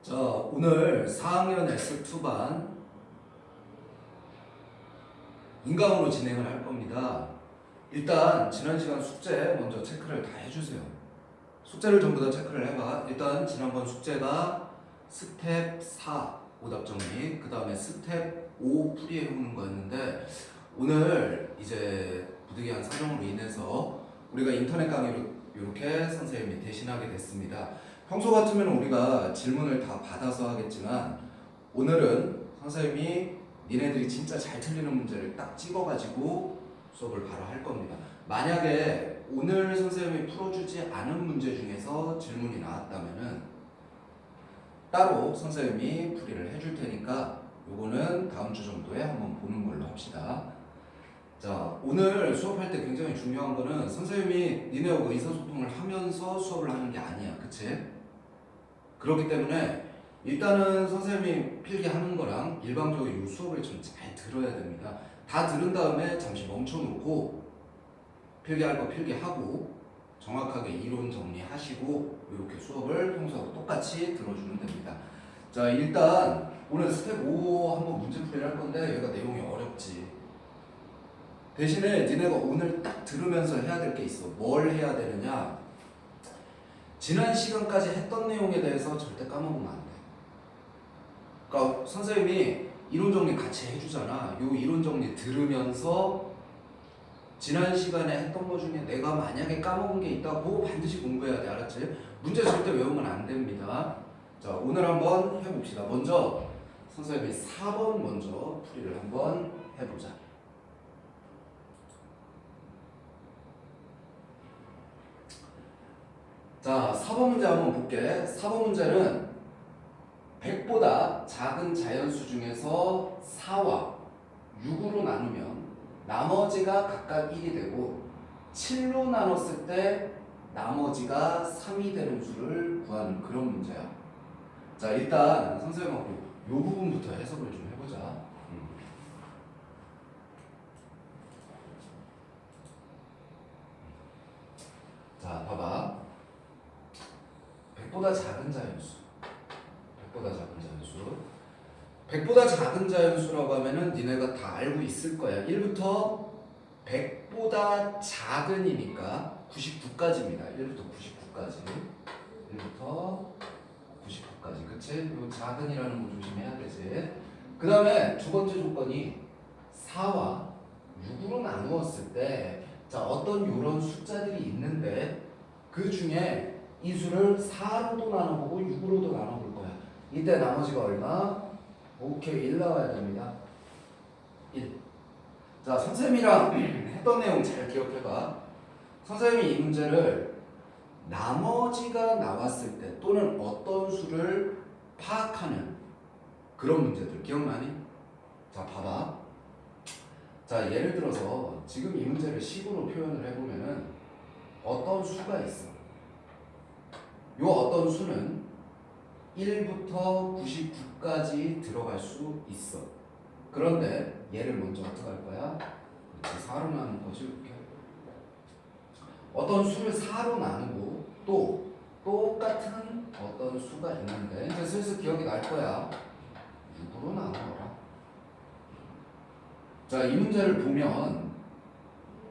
자, 오늘 4학년 S2반 인강으로 진행을 할 겁니다. 일단 지난 시간 숙제 먼저 체크를 다 해주세요. 숙제를 전부 다 체크를 해봐. 일단 지난번 숙제가 스텝 4 오답 정리, 그 다음에 스텝 5 풀이해보는 거였는데, 오늘 이제 부득이한 사정으로 인해서 우리가 인터넷 강의로 이렇게 선생님이 대신하게 됐습니다. 평소 같으면 우리가 질문을 다 받아서 하겠지만, 오늘은 선생님이 니네들이 진짜 잘 틀리는 문제를 딱 찍어가지고 수업을 바로 할 겁니다. 만약에 오늘 선생님이 풀어주지 않은 문제 중에서 질문이 나왔다면은 따로 선생님이 풀이를 해줄 테니까 요거는 다음 주 정도에 한번 보는 걸로 합시다. 자, 오늘 수업할 때 굉장히 중요한 거는 선생님이 니네하고 의사소통을 하면서 수업을 하는 게 아니야. 그치? 그렇기 때문에 일단은 선생님이 필기하는 거랑 일방적으로 이 수업을 좀 잘 들어야 됩니다. 다 들은 다음에 잠시 멈춰놓고 필기할 거 필기하고 정확하게 이론 정리하시고 이렇게 수업을 평소하고 똑같이 들어주면 됩니다. 자, 일단 오늘 스텝 5 한번 문제풀이를 할 건데 얘가 내용이 어렵지. 대신에 니네가 오늘 딱 들으면서 해야 될 게 있어. 뭘 해야 되느냐? 지난 시간까지 했던 내용에 대해서 절대 까먹으면 안 돼. 그러니까 선생님이 이론 정리 같이 해주잖아. 요 이론 정리 들으면서 지난 시간에 했던 거 중에 내가 만약에 까먹은 게 있다고 반드시 공부해야 돼. 알았지? 문제 절대 외우면 안 됩니다. 자, 오늘 한번 해봅시다. 먼저 선생님이 4번 먼저 풀이를 한번 해보자. 자, 4번 문제 한번 볼게. 4번 문제는 100보다 작은 자연수 중에서 4와 6으로 나누면 나머지가 각각 1이 되고 7로 나눴을 때 나머지가 3이 되는 수를 구하는 그런 문제야. 자, 일단 선생님하고 이 부분부터 해석을 좀 해보자. 자, 봐봐. 100보다 작은 자연수. 100보다 작은 자연수. 100보다 작은 자연수라고 하면은 니네가 다 알고 있을 거야. 1부터 100보다 작은이니까 99까지입니다. 1부터 99까지. 1부터 99까지. 그치? 요 작은이라는 거 조심해야 되지. 그 다음에 두 번째 조건이 4와 6으로 나누었을 때, 자, 어떤 요런 숫자들이 있는데 그 중에 이 수를 4로도 나눠보고 6으로도 나눠볼 거야. 이때 나머지가 얼마? 오케이, 1 나와야 됩니다. 1. 자, 선생님이랑 했던 내용 잘 기억해봐. 선생님이 이 문제를 나머지가 나왔을 때 또는 어떤 수를 파악하는 그런 문제들 기억나니? 자, 봐봐. 자, 예를 들어서 지금 이 문제를 식으로 표현을 해보면은 어떤 수가 있어. 요 어떤 수는 1부터 99까지 들어갈 수 있어. 그런데 얘를 먼저 어떻게 할 거야? 4로 나눈 거지. 이렇게. 어떤 수를 4로 나누고 또 똑같은 어떤 수가 있는데 이제 슬슬 기억이 날 거야. 6으로 나누어라. 자, 이 문제를 보면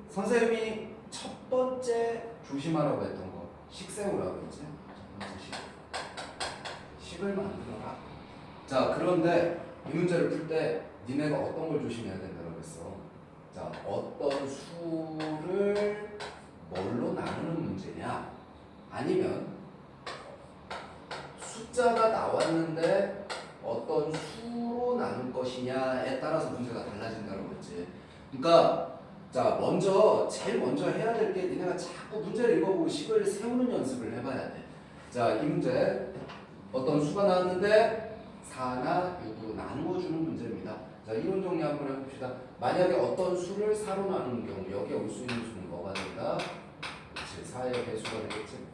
선생님이 첫 번째 조심하라고 했던 거 식세우라고 했지. 식을 만들어라. 자, 그런데 이 문제를 풀 때 니네가 어떤 걸 조심해야 된다고 했어. 자, 어떤 수를 뭘로 나누는 문제냐, 아니면 숫자가 나왔는데 어떤 수로 나눌 것이냐에 따라서 문제가 달라진다고 했지. 그러니까 자, 제일 먼저 해야 될 게 니네가 자꾸 문제를 읽어보고 식을 세우는 연습을 해봐야 돼. 자, 이 문제 어떤 수가 나왔는데 4나 6으로 나누어주는 문제입니다. 자, 이론 정리 한번 해봅시다. 만약에 어떤 수를 4로 나누는 경우 여기에 올 수 있는 수는 뭐가 된다? 그렇지, 4의 배수가 되겠지.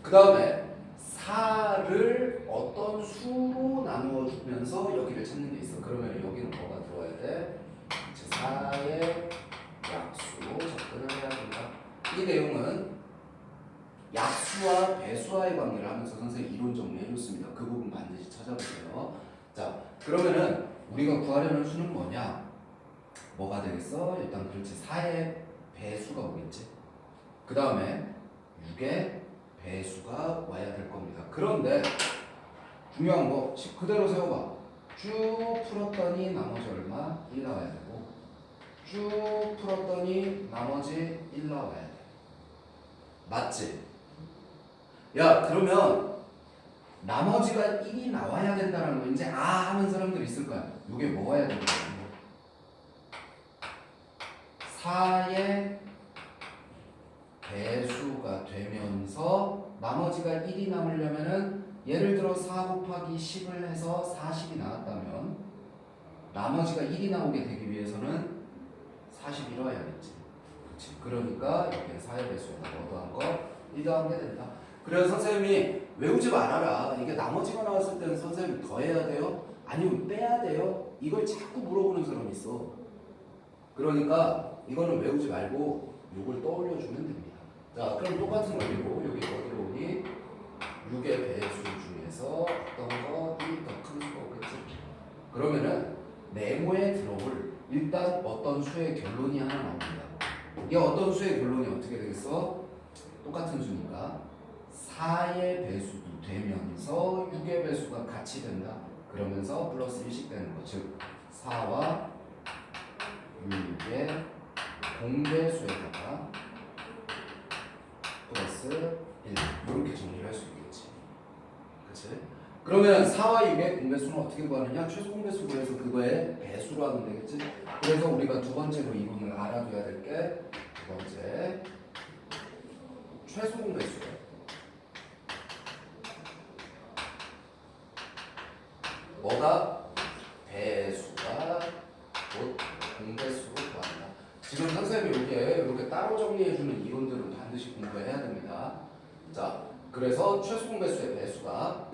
그 다음에 4를 어떤 수로 나누어주면서 여기를 찾는 게 있어. 그러면 여기는 뭐가 들어와야 돼? 4의 약수로 접근을 해야 된다. 이 내용은 약수와 배수와의 관계를 하면서 선생님이 이론 정리해줬습니다. 그 부분 반드시 찾아보세요. 자, 그러면은 우리가 구하려는 수는 뭐냐? 뭐가 되겠어? 일단 그렇지. 4의 배수가 오겠지. 그 다음에 6의 배수가 와야 될 겁니다. 그런데 중요한 거 그대로 세워봐. 쭉 풀었더니 나머지 얼마? 1 나와야 되고, 쭉 풀었더니 나머지 1 나와야 돼. 맞지? 야, 그러면 나머지가 1이 나와야 된다는 거 이제 하는 사람들 있을 거야. 이게 뭐가 해야 되는 거야? 4의 배수가 되면서 나머지가 1이 남으려면은 예를 들어 4 곱하기 10을 해서 40이 나왔다면 나머지가 1이 나오게 되기 위해서는 40이 넣어야겠지. 그렇지. 그러니까 여기에 4의 배수에다가 더한 거 1 더하게 된다. 그래서 선생님이 외우지 말아라. 이게 나머지가 나왔을 때는 선생님이 더해야 돼요? 아니면 빼야 돼요? 이걸 자꾸 물어보는 사람이 있어. 그러니까 이거는 외우지 말고 이걸 떠올려주면 됩니다. 자, 그럼 똑같은 원리고 여기 어디로 오니? 6의 배수 중에서 어떤 거 1이 더 큰 수가 오겠지. 그러면은 네모에 들어올 일단 어떤 수의 결론이 하나 나옵니다. 이 어떤 수의 결론이 어떻게 되겠어? 똑같은 수니까 4의 배수도 되면서 6의 배수가 같이 된다. 그러면서 플러스 1씩 되는 거. 즉 4와 6의 공배수에다가 플러스 1 이렇게 정리를 할 수 있겠지. 그치? 그러면 4와 6의 공배수는 어떻게 구하느냐? 최소 공배수 구해서 그거의 배수로 하면 되겠지. 그래서 우리가 두 번째로 이론을 알아둬야 될 게 두 번째 최소 공배수예요. 뭐가? 배수가 곧 공배수로 구한다. 지금 선생님이 여기에 이렇게 따로 정리해주는 이론들은 반드시 공부해야 됩니다. 자, 그래서 최소 공배수의 배수가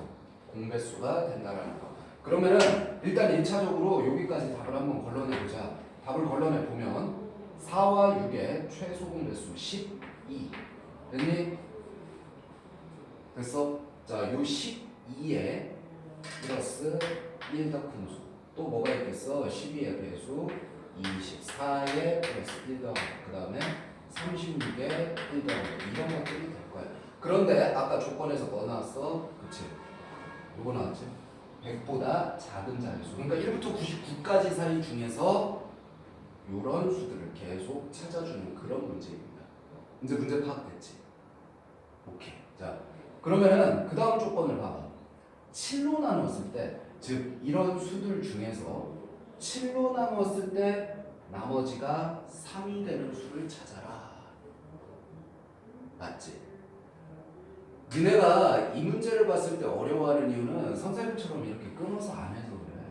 공배수가 된다는 거. 그러면은 일단 1차적으로 여기까지 답을 한번 걸러내보자. 답을 걸러내보면 4와 6의 최소 공배수 12 됐니? 됐어? 자, 요 12에 플러스 1 더 큰 수. 또 뭐가 있겠어? 12의 배수 24의 플러스 1 더하고 그 다음에 36의 1 더하고 이런 것들이 될 거야. 그런데 아까 조건에서 뭐 나왔어? 그치? 요거 나왔지? 100보다 작은 자릿수. 그러니까 1부터 99까지 사이 중에서 요런 수들을 계속 찾아주는 그런 문제입니다. 이제 문제 파악됐지? 오케이. 자, 그러면은 그 다음 조건을 봐봐. 7로 나눴을 때, 즉 이런 수들 중에서 7로 나눴을 때 나머지가 3이 되는 수를 찾아라. 맞지? 니네가 이 문제를 봤을 때 어려워하는 이유는 선생님처럼 이렇게 끊어서 안 해서 그래.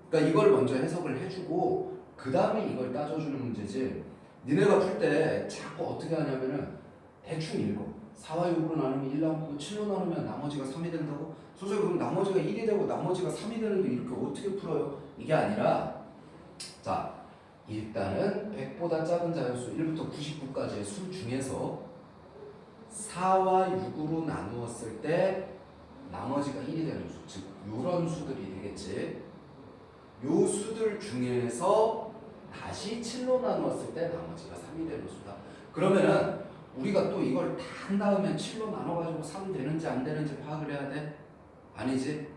그러니까 이걸 먼저 해석을 해주고 그 다음에 이걸 따져주는 문제지. 니네가 풀 때 자꾸 어떻게 하냐면은 대충 읽어. 4와 6으로 나누면 1 나오고 7로 나누면 나머지가 3이 된다고? 선생님 그럼 나머지가 1이 되고 나머지가 3이 되는데 이렇게 어떻게 풀어요? 이게 아니라 자, 일단은 100보다 작은 자연수 1부터 99까지의 수 중에서 4와 6으로 나누었을 때 나머지가 1이 되는 수, 즉 이런 수들이 되겠지. 요 수들 중에서 다시 7로 나누었을 때 나머지가 3이 되는 수다. 그러면은 우리가 또 이걸 다 한 다음에 7로 나눠가지고 3 되는지 안 되는지 파악을 해야 돼? 아니지?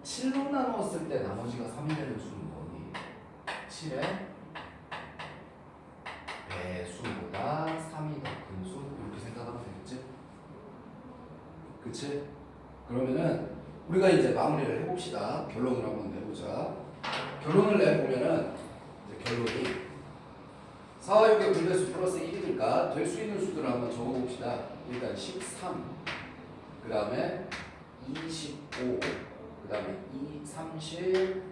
7로 나누었을 때 나머지가 3이 되는 수는 뭐니? 7의 배수보다 3이 더 큰 수 이렇게 생각하면 되겠지? 그치? 그러면은 우리가 이제 마무리를 해봅시다. 결론을 한번 내보자. 결론을 내보면은 이제 결론이 4와 6의 분배수 플러스 1이니까 될 수 있는 수들을 한번 적어봅시다. 일단 13, 그 다음에 25, 그 다음에 2, 37,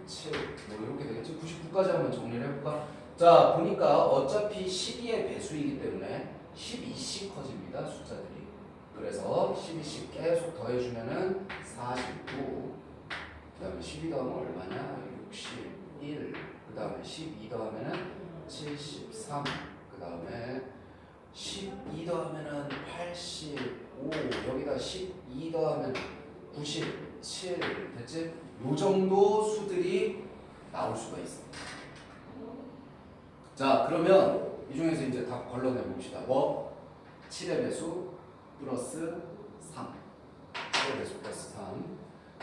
뭐 이렇게 되겠지? 99까지 한번 정리를 해볼까? 자, 보니까 어차피 12의 배수이기 때문에 12씩 커집니다, 숫자들이. 그래서 12씩 계속 더해주면은 49, 그 다음에 12 더하면 얼마냐? 61, 그 다음에 12 더하면은 73, 그 다음에 12 더하면은 85, 여기다 12 더하면 97 됐지? 요 정도 수들이 나올 수가 있어. 자, 그러면 이 중에서 이제 답 걸러내 봅시다. 뭐? 7의 배수 플러스 3. 7의 배수 플러스 3.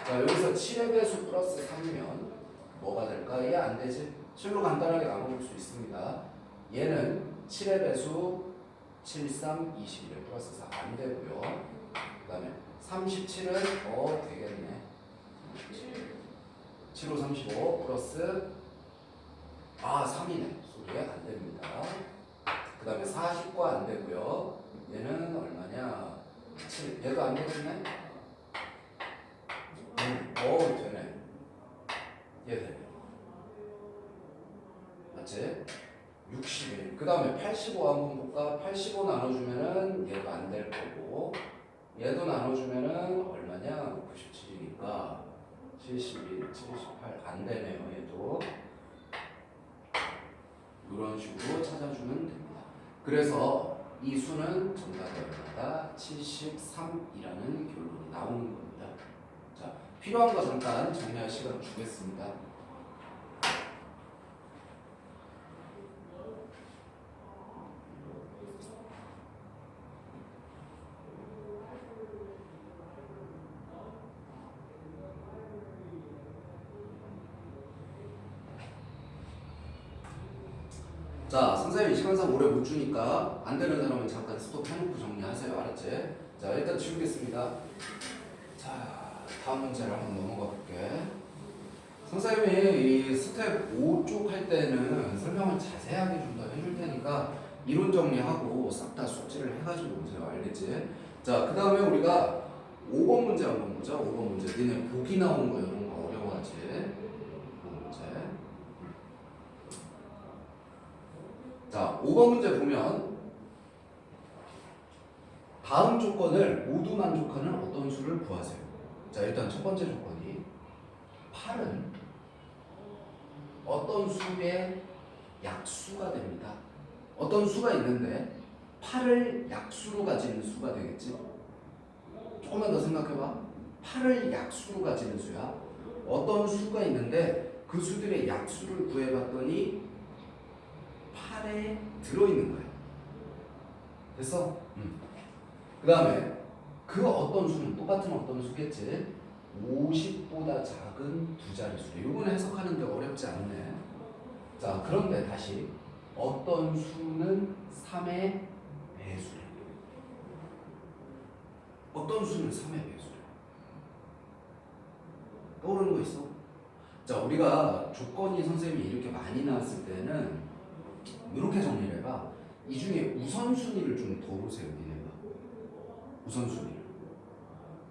자, 여기서 7의 배수 플러스 3이면 뭐가 될까? 얘 안 되지? 7로 간단하게 나눠볼 수 있습니다. 얘는 7의 배수 7, 3, 21 플러스 4 안 되고요. 그 다음에 37은 되겠네. 7호 35 플러스 3이네. 소리가 안 됩니다. 그 다음에 49 안 되고요. 얘는 얼마냐? 7. 얘도 안 되겠네? 되네. 얘 되네. 맞지? 61. 그 다음에 85 한번 볼까? 85 나눠주면은 얘도 안 될 거고, 얘도 나눠주면은 얼마냐? 97이니까 71, 78 안 되네요. 얘도. 이런 식으로 찾아주면 됩니다. 그래서 이 수는 정답이 얼마다? 73이라는 결론이 나오는 겁니다. 자, 필요한 거 잠깐 정리할 시간 주겠습니다. 자, 선생님이 시간상 오래 못 주니까 안 되는 사람은 잠깐 스톱 해놓고 정리하세요. 알았지? 자, 일단 지우겠습니다. 자, 다음 문제를 한번 넘어가 볼게. 선생님이 이 스텝 5쪽 할 때는 설명을 자세하게 좀 더 해줄 테니까 이론 정리하고 싹 다 숙지를 해가지고 오세요. 알겠지? 자, 그 다음에 우리가 5번 문제 한번 보자. 5번 문제. 니네 보기 나오는 거 이런 거 어려워하지? 5번 문제. 자, 5번 문제 보면 다음 조건을 모두 만족하는 어떤 수를 구하세요. 자, 일단 첫 번째 조건이 8은 어떤 수의 약수가 됩니다. 어떤 수가 있는데 8을 약수로 가지는 수가 되겠지. 조금만 더 생각해봐. 8을 약수로 가지는 수야. 어떤 수가 있는데 그 수들의 약수를 구해봤더니 8에 들어있는 거야. 됐어? 그 다음에 그 어떤 수는 똑같은 어떤 수겠지. 50보다 작은 두 자릿수래. 요거는 해석하는데 어렵지 않네. 자, 그런데 다시 어떤 수는 3의 배수래. 어떤 수는 3의 배수래. 떠오르는 거 있어? 자, 우리가 조건이 선생님이 이렇게 많이 나왔을 때는 이렇게 정리를 해봐. 이 중에 우선순위를 좀 더 보세요. 니네가 우선순위를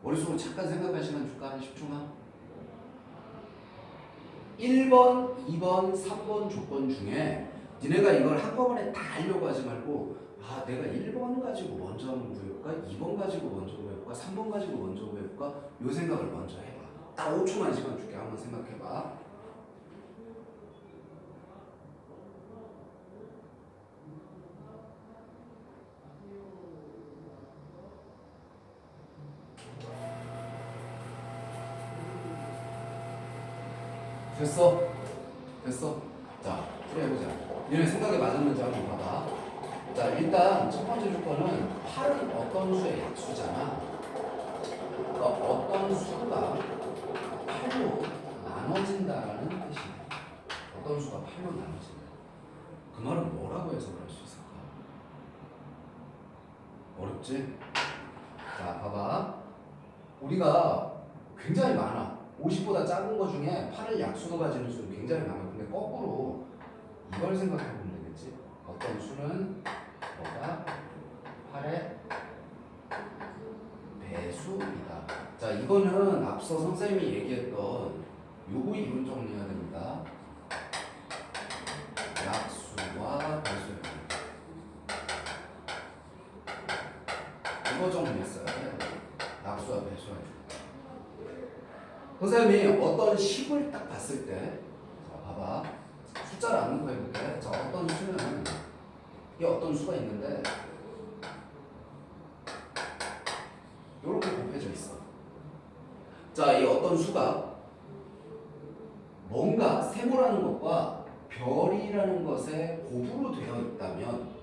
머릿속으로 잠깐 생각할 시간 줄까? 한 10초만. 1번, 2번, 3번 조건 중에 니네가 이걸 한꺼번에 다 하려고 하지 말고 내가 1번 가지고 먼저 한번 구해볼까? 2번 가지고 먼저 구해볼까? 3번 가지고 먼저 구해볼까? 요 생각을 먼저 해봐. 딱 5초만 시간 줄게. 한번 생각해봐. 됐어? 됐어? 자, 풀어보자. 얘네 생각이 맞았는지 한번 봐봐. 자, 일단 첫 번째 조건은 8은 어떤 수의 약수잖아. 그러니까 어떤 수가 8로 나눠진다라는 뜻이야. 어떤 수가 8로 나눠진다. 그 말은 뭐라고 해석을 할 수 있을까? 어렵지? 자, 봐봐. 우리가 굉장히 많아. 50보다 작은 거 중에 8을 약수로 가지는 수는 굉장히 많아. 근데 거꾸로 이걸 생각해 보면 되겠지. 어떤 수는 뭐가 8의 배수이다. 자, 이거는 앞서 선생님이 얘기했던 요거 이론 정리해야 됩니다. 약수와 배수. 이거 정리했어야 돼. 약수와 배수와. 선생님이 어떤 식을 딱 봤을 때, 자, 봐봐. 숫자를 안 놓고 해볼게. 자, 어떤 수는, 이게 어떤 수가 있는데, 자, 이 어떤 수가 뭔가 세모라는 것과 별이라는 것에 곱으로 되어 있다면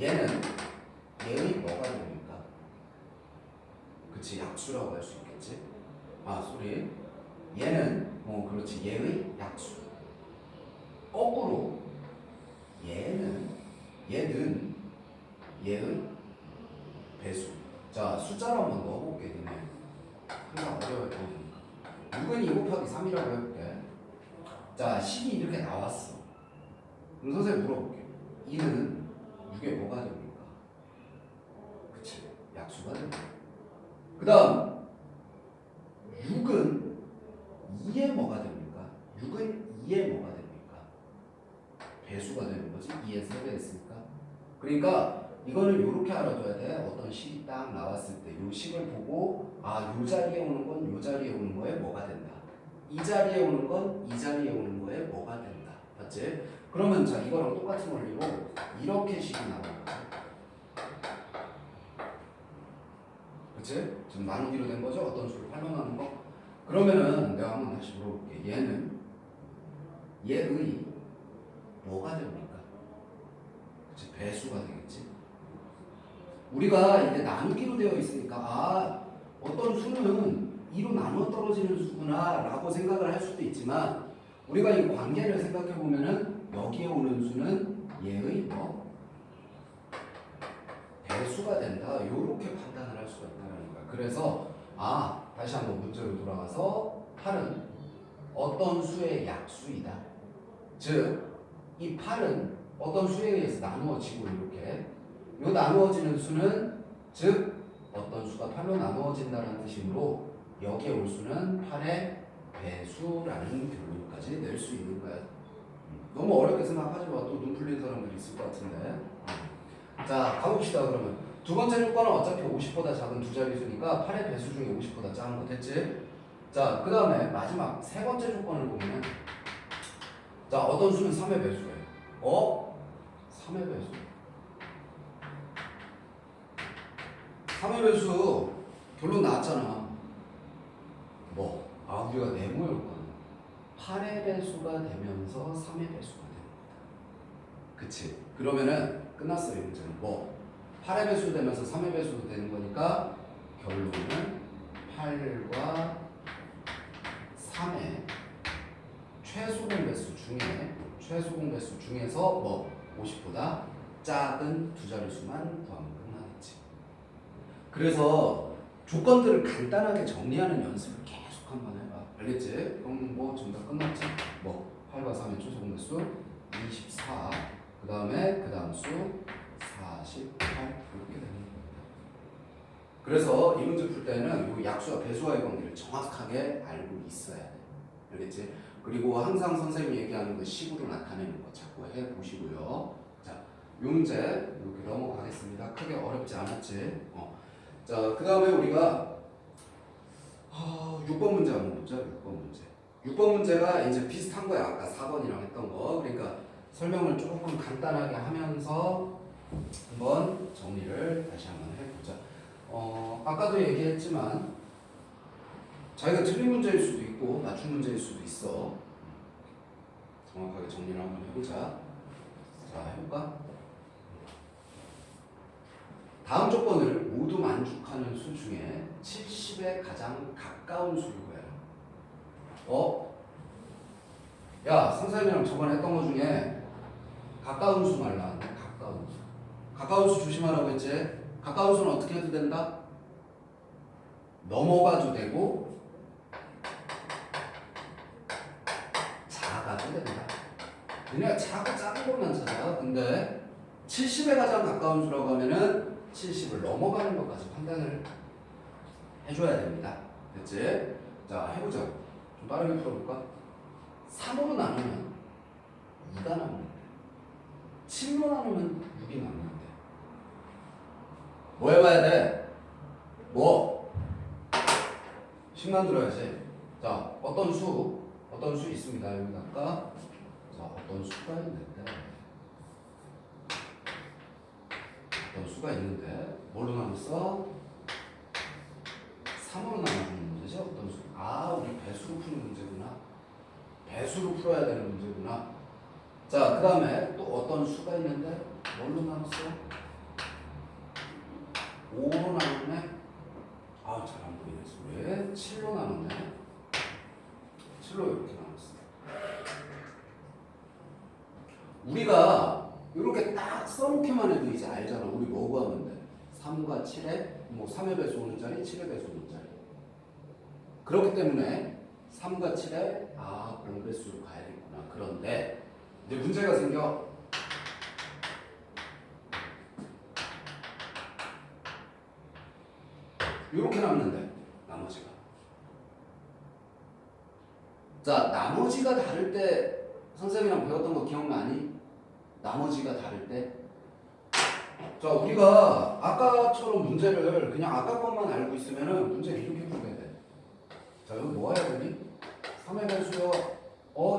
얘는 얘의 뭐가 됩니까? 그치, 약수라고 할 수 있겠지. 아, 소리. 얘는 그렇지, 얘의 약수. 거꾸로 얘는 얘의 배수. 자, 숫자로 한번 넣어볼게. 니네 항상 어려울 거니까 6은 2 곱하기 3이라고 해볼게. 자, 식이 이렇게 나왔어. 그럼 선생님 물어볼게. 2는 6에 뭐가 됩니까? 그치, 약수가 됩니다. 그 다음 6은 2에 뭐가 됩니까? 6은 2에 뭐가 됩니까? 배수가 되는 거지. 2에 3배 했으니까. 그러니까 이거는 이렇게 알아둬야 돼. 어떤 식이 딱 나왔을 때 이 식을 보고 아, 요 자리에 오는 건 요 자리에 오는 거에 뭐가 된다. 이 자리에 오는 건 이 자리에 오는 거에 뭐가 된다. 맞지? 그러면 자, 이거랑 똑같은 원리로 이렇게 식이 나오는 거지. 그치? 지금 나누기로 된 거죠? 어떤 수를 8로 나눈 거? 그러면은 내가 한번 다시 물어볼게. 얘는 얘의 뭐가 됩니까? 그치? 배수가 되겠지? 우리가 이제 나누기로 되어 있으니까 아, 어떤 수는 2로 나눠 떨어지는 수구나 라고 생각을 할 수도 있지만 우리가 이 관계를 생각해 보면은 여기에 오는 수는 얘의 뭐? 배수가 된다. 요렇게 판단을 할 수가 있다는 거야. 그래서 아, 다시 한번 문제로 돌아가서 8은 어떤 수의 약수이다. 즉, 이 8은 어떤 수에 의해서 나누어지고 이렇게 요 나누어지는 수는 즉 어떤 수가 8로 나누어진다는 뜻이므로 여기에 올 수는 8의 배수라는 결론까지 낼 수 있는 거야. 너무 어렵게 생각하지 마. 또 눈 풀린 사람들이 있을 것 같은데. 자, 가봅시다. 그러면 두 번째 조건은 어차피 50보다 작은 두 자릿수니까 8의 배수 중에 50보다 작은 거 됐지? 자, 그 다음에 마지막 세 번째 조건을 보면 자, 어떤 수는 3의 배수예요. 3의 배수. 3의 배수 결론 나왔잖아. 뭐? 아, 우리가 네모였거든. 8의 배수가 되면서 3의 배수가 되는 거다. 그치? 그러면은 끝났어요. 문제는 뭐? 8의 배수 되면서 3의 배수도 되는 거니까 결론은 8과 3의 최소공 배수 중에서 뭐 50보다 작은 두 자릿수만 구하면 끝나겠지. 그래서 조건들을 간단하게 정리하는 연습을 계속 한번 해봐. 알겠지? 그럼 뭐 전부 다 끝났지? 뭐 8과 3의 최소공 배수 24. 그 다음 수 48 이렇게 되는 겁니다. 그래서 이 문제 풀 때는 이 약수와 배수와의 관계를 정확하게 알고 있어야 돼. 알겠지? 그리고 항상 선생님이 얘기하는 그 식으로 나타내는 거 자꾸 해보시고요. 자, 이 문제 이렇게 넘어가겠습니다. 크게 어렵지 않았지? 자, 그 다음에 우리가 6번 문제 한번 보자. 6번 문제. 6번 문제가 이제 비슷한 거야. 아까 4번이랑 했던 거. 그러니까 설명을 조금 간단하게 하면서 한번 정리를 다시 한번 해보자. 아까도 얘기했지만 자기가 틀린 문제일 수도 있고 맞춘 문제일 수도 있어. 정확하게 정리를 한번 해보자. 자, 해볼까? 다음 조건을 모두 만족하는 수 중에 70에 가장 가까운 수를 구해라. 야, 선생님이랑 저번에 했던 거 중에 가까운 수 말 나왔네. 가까운 수. 가까운 수 조심하라고 했지? 가까운 수는 어떻게 해도 된다? 넘어가도 되고 작아도 된다. 그냥 작고 작은 것만 찾아. 근데 70에 가장 가까운 수라고 하면은 70을 넘어가는 것까지 판단을 해줘야 됩니다. 됐지? 자, 해보자. 좀 빠르게 풀어볼까? 3으로 나누면 2가 남는데 7로 나누면 6이 남는데 뭐 해봐야 돼? 뭐? 10 만들어야지. 자, 어떤 수 있습니다. 여기다가 자, 어떤 수가 있는데 뭘로 나눴어? 3으로 나눠주는 문제지? 그치? 어떤 수? 아, 우리 배수로 푸는 문제구나. 배수로 풀어야 되는 문제구나. 자, 그 다음에 또 어떤 수가 있는데 뭘로 나눴어? 5로 나눴네? 아, 잘 안 보이네. 왜? 7로 나눴네? 7로 이렇게 나눴어. 우리가 이렇게 딱 써놓기만 해도 이제 알잖아. 우리 뭐 구하면 돼? 3과 7의 뭐 3의 배수 오는 자리, 7의 배수 오는 자리. 그렇기 때문에 3과 7의 공배수로 가야겠구나. 그런데 이제 문제가 생겨. 이렇게 남는데 나머지가. 자, 나머지가 다를 때 선생님이랑 배웠던 거 기억나니? 나머지가 다를 때. 자, 우리가 아까처럼 문제를 그냥 아까 것만 알고 있으면은 문제를 이렇게 풀게 돼. 자, 여기 뭐 해야 되니? 3의 배수요.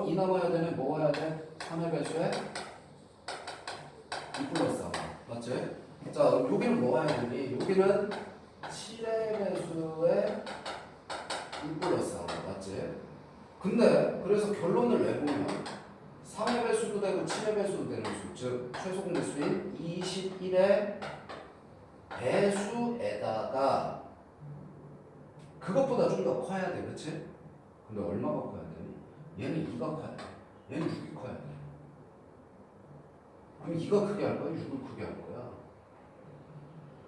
2 남아야 되네. 뭐 해야 돼? 3의 배수에 2 플러스 4. 맞지? 자, 여기는 뭐 해야 되니? 여기는 7의 배수에 2 플러스 4. 맞지? 근데 그래서 결론을 내보면 3의 배수도 되고 7의 배수도 되는 수, 즉 최소 공배수인 21의 배수에다가 그것보다 좀 더 커야 돼, 그렇지? 근데 얼마가 커야 되니? 얘는 2가 커야 돼. 얘는 6이 커야 돼. 그럼 2가 크게 할 거야? 6을 크게 할 거야?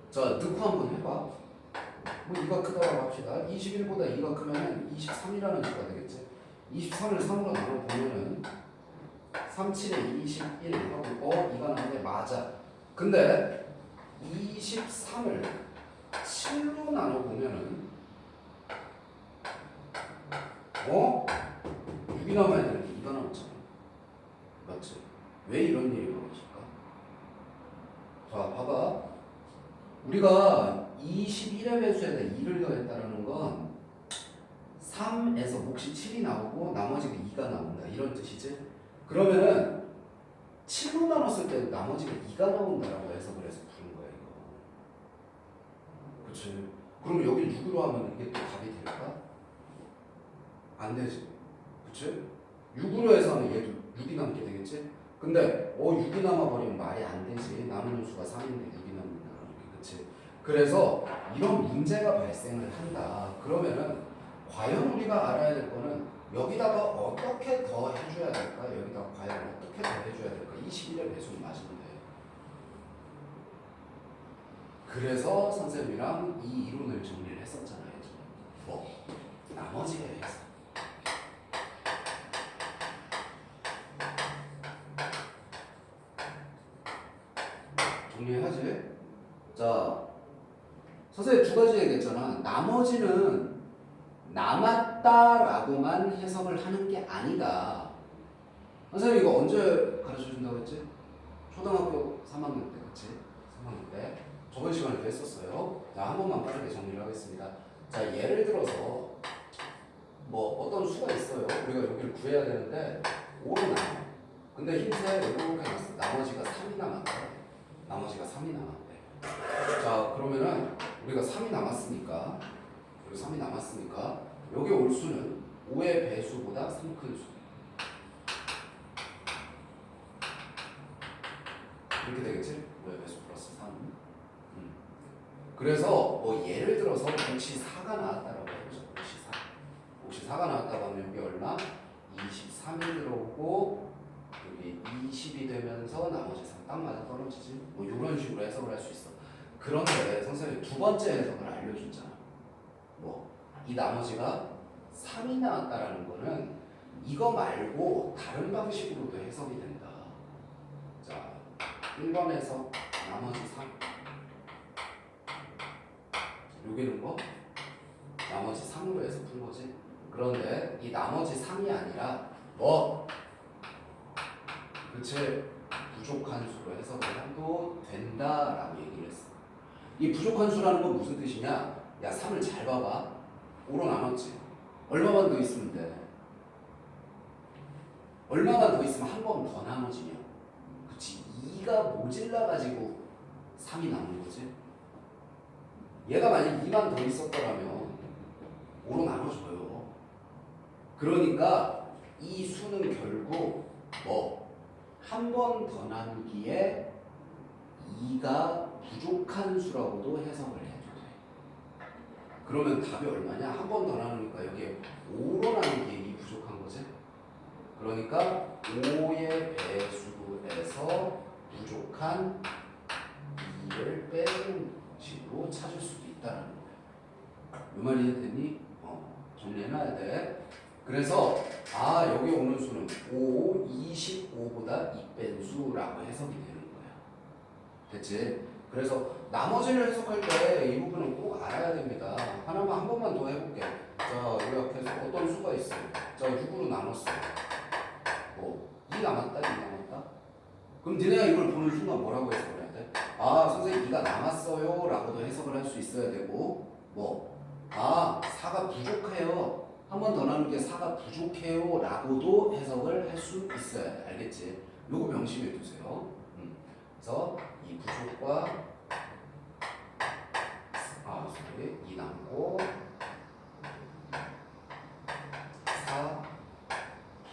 자, 넣고 한번 해봐. 뭐 2가 크다고 합시다. 21보다 2가 크면 23이라는 수가 되겠지? 23을 3으로 나눠보면은 3, 7에 21 하고 2가 나오는데 맞아. 근데 23을 7로 나눠보면은 6이 남아야 되는데 2가 남았잖아. 맞지? 왜 이런 일이 벌어질까? 자, 봐봐. 우리가 21의 배수에다 2를 더했다라는 건 3에서 몫이 7이 나오고 나머지가 2가 나온다. 이런 뜻이지? 그러면은 7로 나눴을 때 나머지가 2가 나온다라고 해석을 해서 푸는 거야, 이거. 그치? 그럼 여기 6으로 하면 이게 또 답이 될까? 안 되지. 그치? 6으로 해서 하면 얘도 6이 남게 되겠지? 근데 6이 남아버리면 말이 안 되지. 남은 수가 3인데 6이 남는다. 그치? 그래서 이런 문제가 발생을 한다. 그러면은 과연 우리가 알아야 될 거는 여기다가 어떻게 더 해줘야 될까? 여기다가 과연 어떻게 더 해줘야 될까? 21의 배수는 맞으면 돼. 그래서 선생님이랑 이 이론을 정리를 했었잖아요. 뭐? 나머지에 의해서. 정리하지? 자, 선생님 두 가지 얘기했잖아. 나머지는 남았다라고만 해석을 하는 게 아니다. 선생님 이거 언제 가르쳐준다고 했지? 초등학교 3학년 때, 그치? 3학년 때. 저번 시간에도 했었어요. 자, 한 번만 빠르게 정리를 하겠습니다. 자, 예를 들어서 뭐 어떤 수가 있어요. 우리가 여기를 구해야 되는데 5로 나와. 근데 힌트에 이렇게 놨어. 나머지가 3이 남았대. 나머지가 3이 남았대. 자, 그러면은 우리가 3이 남았으니까 여기 올 수는 5의 배수보다 3 큰 수. 이렇게 되겠지? 5의 배수 플러스 3. 그래서 뭐 예를 들어서 몫이 4가 나왔다라고 해보자. 몫이 4가 나왔다고 하면 여기 얼마? 23이 들어오고 여기 20이 되면서 나머지 3 딱 맞아 떨어지지. 뭐 이런 식으로 해석을 할 수 있어. 그런데 선생님이 두 번째 해석을 알려줬잖아. 뭐 이 나머지가 3이 나왔다라는 거는 이거 말고 다른 방식으로도 해석이 된다. 자, 1번에서 나머지 3. 여기는 뭐? 나머지 3으로 해서 푼 거지. 그런데 이 나머지 3이 아니라 뭐? 그치? 부족한 수로 해석을 해도 된다라고 얘기를 했어. 이 부족한 수라는 건 무슨 뜻이냐? 야, 3을 잘 봐봐. 5로 나눴지. 얼마만 더 있으면 돼? 얼마만 더 있으면 한 번 더 나눠지냐? 그치? 2가 모질라가지고 3이 남은 거지. 얘가 만약 2만 더 있었더라면 5로 나눠줘요. 그러니까 이 수는 결국 뭐 한 번 더 나누기에 2가 부족한 수라고도 해석을 해줘도 돼. 그러면 답이 얼마냐? 한 번 더 나누니까 여기에 5로 나누기에 2 부족한 거지. 그러니까 5의 배수에서 부족한 2를 빼는 식으로 찾을 수도 있다는 거야. 이 말이 이해됐니? 정리해놔야 돼. 그래서 여기 오는 수는 5, 25보다 2뺀 수라고 해석이 되는 거야. 됐지? 그래서 나머지를 해석할 때 이 부분은 꼭 알아야 됩니다. 하나만 한 번만 더 해볼게. 자, 요약해서 어떤 수가 있어? 자, 6으로 나눴어. 2 남았다, 2 남았다. 그럼 니네가 이걸 보는 순간 뭐라고 해석을 해야 돼? 선생님 2가 남았어요 라고도 해석을 할 수 있어야 되고 4가 부족해요. 한 번 더 나누는 게 4가 부족해요 라고도 해석을 할 수 있어야 돼. 알겠지? 요거 명심해 두세요. 그래서 이 부족과 2 남고 4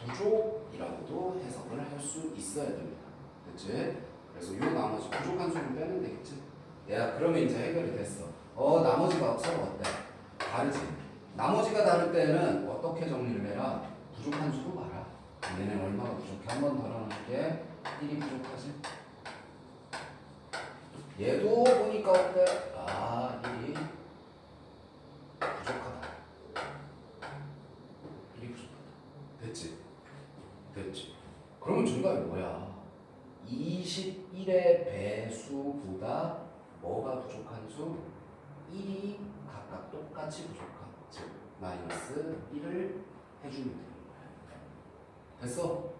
부족이라고도 해석을 할 수 있어야 됩니다. 됐지? 그래서 요 나머지 부족한 수를 빼면 되겠지? 야, 그러면 이제 해결이 됐어. 나머지가 서로 어때? 다르지? 나머지가 다를 때는 어떻게 정리를 해라? 부족한 수로 봐라. 얘는 얼마가 부족해? 한 번 더 나누게 1이 부족하지? 얘도 보니까 어때? 1이 부족하다. 1이 부족하다. 됐지? 됐지? 그러면 정답이 뭐야? 21의 배수보다 뭐가 부족한 수? 1이 각각 똑같이 부족한, 즉 마이너스 1을 해주면 되는 거야. 됐어?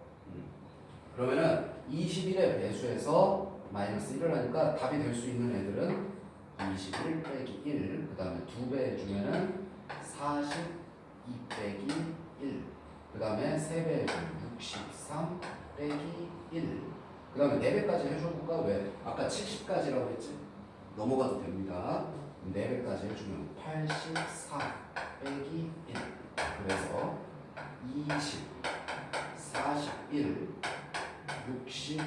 그러면은 21의 배수에서 마이너스 1을 하니까 답이 될 수 있는 애들은 21 빼기 1, 그 다음에 2배 해주면은 42 빼기 1, 그 다음에 3배 해주면 63 빼기 1, 그 다음에 4배까지 해줘볼까? 왜? 아까 70까지라고 했지? 넘어가도 됩니다. 4배까지 해주면 84 빼기 1, 그래서 20, 41, 62,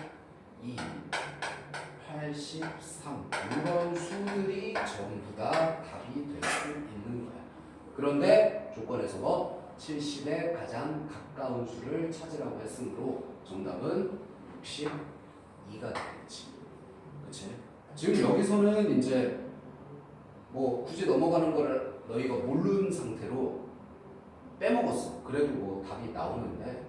83 이런 수들이 전부 다 답이 될 수 있는 거야. 그런데 조건에서 70에 가장 가까운 수를 찾으라고 했으므로 정답은 62가 되겠지. 그치? 지금 여기서는 이제 뭐 굳이 넘어가는 거를 너희가 모르는 상태로 빼먹었어. 그래도 뭐 답이 나오는데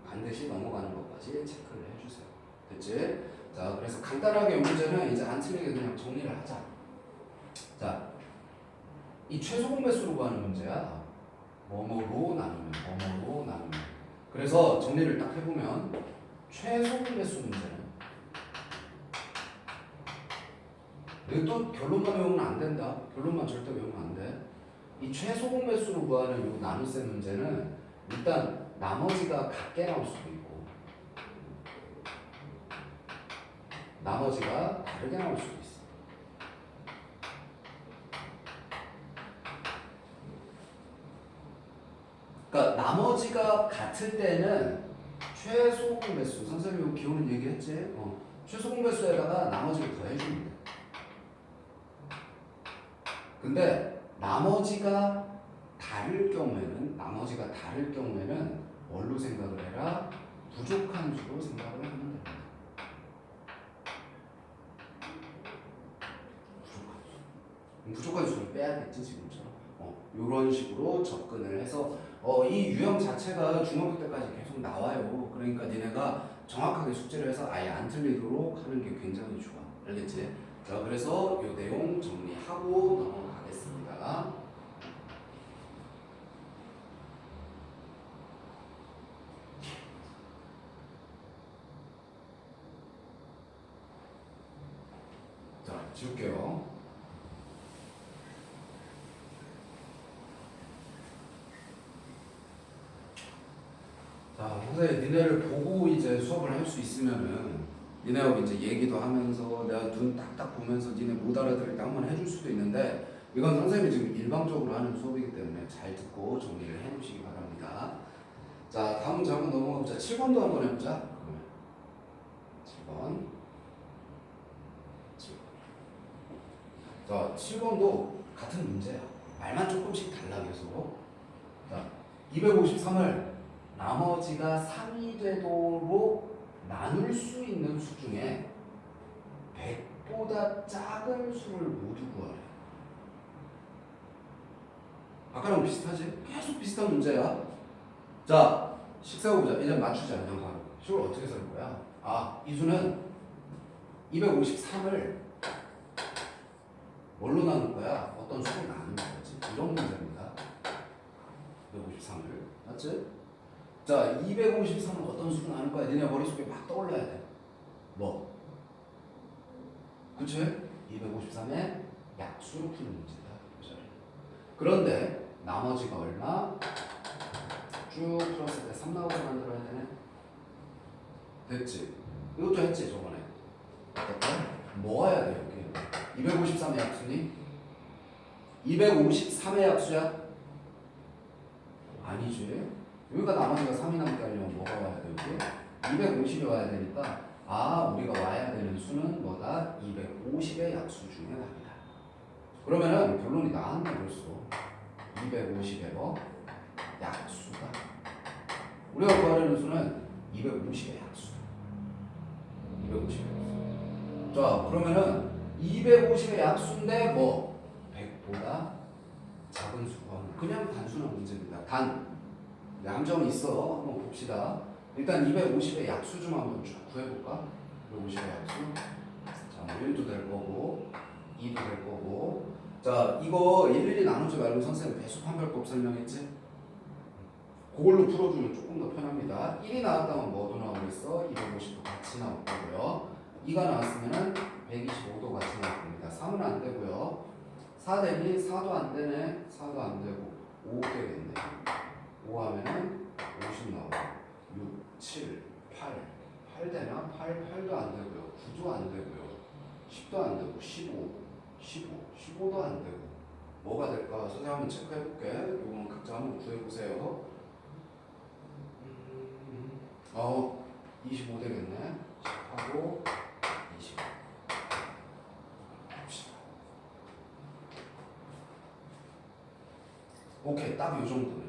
반드시 넘어가는 것까지 체크를 해주세요. 됐지? 자, 그래서 간단하게 이 문제는 이제 안 틀리게 그냥 정리를 하자. 자, 이 최소 공배수로 구하는 문제야. 뭐뭐로 나누면. 그래서 정리를 딱 해보면 최소 공배수 문제는 또 결론만 외우면 안 된다. 결론만 절대 외우면 안 돼. 이 최소 공배수로 구하는 이 나눗셈 문제는 일단 나머지가 같게 나올 수도 있고 나머지가 다르게 나올 수도 있어. 그러니까 나머지가 같을 때는 최소 공배수, 선생님이 기호는 얘기했지? 최소 공배수에다가 나머지를 더해주면 돼. 근데 나머지가 다를 경우에는 뭘로 생각을 해라? 부족한 수로 생각을 하면 됩니다. 부족한 수를 빼야겠지 지금처럼. 이런 식으로 접근을 해서 이 유형 자체가 중학교 때까지 계속 나와요. 그러니까 니네가 정확하게 숙제를 해서 아예 안 틀리도록 하는 게 굉장히 좋아. 알겠지? 자, 그래서 이 내용 정리하고 넘어가겠습니다. 자, 지울게요. 자, 선생님 니네를 보고 이제 수업을 할 수 있으면은 니네하고 이제 얘기도 하면서 내가 눈 딱딱 보면서 니네 못 알아들을 때 한번 해줄 수도 있는데 이건 선생님이 지금 일방적으로 하는 수업이기 때문에 잘 듣고 정리를 해 놓으시기 바랍니다. 자, 다음 문제 한번 넘어가 보자. 7번도 한번 해보자. 그러면 7번. 자, 7번도 같은 문제야. 말만 조금씩 달라 계속. 자, 253을 나머지가 3이 되도록 나눌 수 있는 수 중에 100보다 작은 수를 모두 구하래. 아까랑 비슷하지? 계속 비슷한 문제야. 자, 식 세워보자. 이제 맞추자. 그냥 바로. 식을 어떻게 세울 거야? 아, 이 수는 253을 뭘로 나눌 거야? 어떤 수로 나누는 거지? 이런 문제입니다. 253을. 맞지? 자, 253은 어떤 수로 나눌 거야? 니네 머릿속에 막 떠올라야 돼. 뭐? 그치? 253의 약수로 푸는 문제다. 그런데 나머지가 얼마? 쭉 풀었을 때 3 나오게 만들어야 되네. 됐지? 이것도 했지 저번에. 뭐 해야 돼 여기? 253의 약수니? 253의 약수야? 아니지. 여기가 나머지가 3이 남게 하려면 뭐가 와야 돼 여기? 250이 와야 되니까 우리가 와야 되는 수는 뭐다? 250의 약수 중에 답이다. 그러면은 결론이 나왔네 벌써. 250의 뭐? 약수다. 우리가 구하려는 수는 250의 약수다. 250의 약수. 자, 그러면은 250의 약수인데 뭐? 100보다 작은 수 구하는 그냥 단순한 문제입니다. 함정이 있어. 한번 봅시다. 일단 250의 약수 좀 한번 쭉 구해볼까? 250의 약수. 자, 1도 될 거고 2도 될 거고. 자, 이거 일일이 나누지 말고 선생님 배수 판별법 설명했지? 그걸로 풀어주면 조금 더 편합니다. 1이 나왔다면 뭐도 나오겠어? 250도 같이 나올 거고요. 2가 나왔으면 125도 같이 나올 겁니다. 3은 안 되고요. 4 되니? 4도 안 되네. 4도 안 되고 5 되겠네. 5 하면은 50 나오고 6, 7, 8 되나? 8도 안 되고요. 9도 안 되고요. 10도 안 되고 15도 안 되고 뭐가 될까? 선생님 한번 체크해 볼게. 이거는 각자 한번 구해 보세요. 25 되겠네. 10하고 20. 봅시다. 오케이, 딱 이 정도네.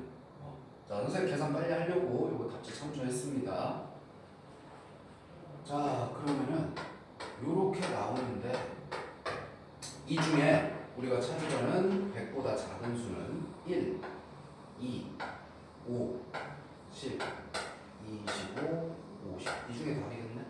자, 선생님 계산 빨리 하려고 이거 답지 참조했습니다. 자, 그러면은 요렇게 나오는데 이 중에 우리가 찾으려는 100보다 작은 수는 1, 2, 5, 10, 25, 50. 이 중에 답이겠네?